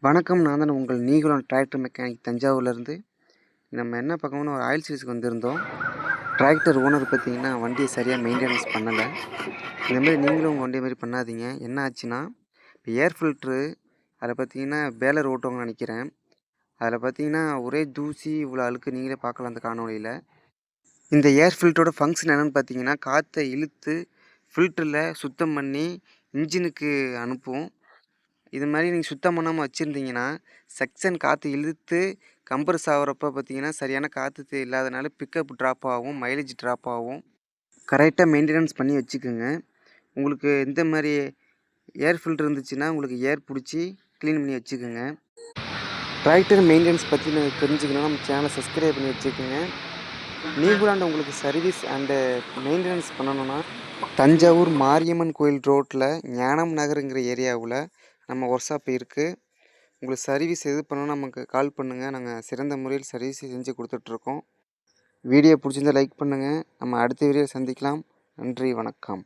வணக்கம். நான் தான் உங்கள் நீகுலம் டிராக்டர் மெக்கானிக் தஞ்சாவூர்லேருந்து. நம்ம என்ன பார்க்கணும்னா ஒரு ஆயில் சர்வீஸ்க்கு வந்திருந்தோம். டிராக்டர் ஓனர் பார்த்தீங்கன்னா வண்டியை சரியாக மெயின்டெனன்ஸ் பண்ணலை. இந்தமாரி நீங்களும் உங்கள் வண்டியை மாரி பண்ணாதீங்க. என்ன ஆச்சுன்னா, இப்போ ஏர் ஃபில்ட்ரு அதில் பார்த்தீங்கன்னா பேலர் ஓட்டுவாங்கன்னு நினைக்கிறேன். அதில் பார்த்தீங்கன்னா ஒரே தூசி இவ்வளோ அழுக்கு நீங்களே பார்க்கலாம் அந்த காணொலியில். இந்த ஏர் ஃபில்ட்டரோட ஃபங்க்ஷன் என்னென்னு பார்த்தீங்கன்னா, காற்றை இழுத்து ஃபில்டரில் சுத்தம் பண்ணி இன்ஜினுக்கு அனுப்பும். இது மாதிரி நீங்கள் சுத்தம் பண்ணாமல் வச்சுருந்தீங்கன்னா, செக்ஷன் காற்று இழுத்து கம்ப்ரஸ் ஆகிறப்ப பார்த்தீங்கன்னா, சரியான காற்று இல்லாதனால பிக்கப் ட்ராப் ஆகும், மைலேஜ் ட்ராப் ஆகும். கரெக்டாக மெயின்டெனன்ஸ் பண்ணி வச்சுக்கோங்க. உங்களுக்கு இந்த மாதிரி ஏர் ஃபில்டர் இருந்துச்சுன்னா, உங்களுக்கு ஏர் பிடிச்சி க்ளீன் பண்ணி வச்சுக்கோங்க. டிராக்டர் மெயின்டெனன்ஸ் பற்றி தெரிஞ்சுக்கணும்னா நம்ம சேனலை சப்ஸ்கிரைப் பண்ணி வச்சுக்கோங்க. நீங்களாண்ட உங்களுக்கு சர்வீஸ் அண்டு மெயின்டெனன்ஸ் பண்ணணுன்னா, தஞ்சாவூர் மாரியம்மன் கோயில் ரோட்டில் ஞானம் நகருங்கிற ஏரியாவில் நம்ம ஒர்க் ஷாப் இருக்குது. உங்களுக்கு சர்வீஸ் எது பண்ணணும்னா நமக்கு கால் பண்ணுங்கள். நாங்கள் சிறந்த முறையில் சர்வீஸ் செஞ்சு கொடுத்துட்ருக்கோம். வீடியோ பிடிச்சிருந்தால் லைக் பண்ணுங்கள். நம்ம அடுத்த வீடியோவில் சந்திக்கலாம். நன்றி, வணக்கம்.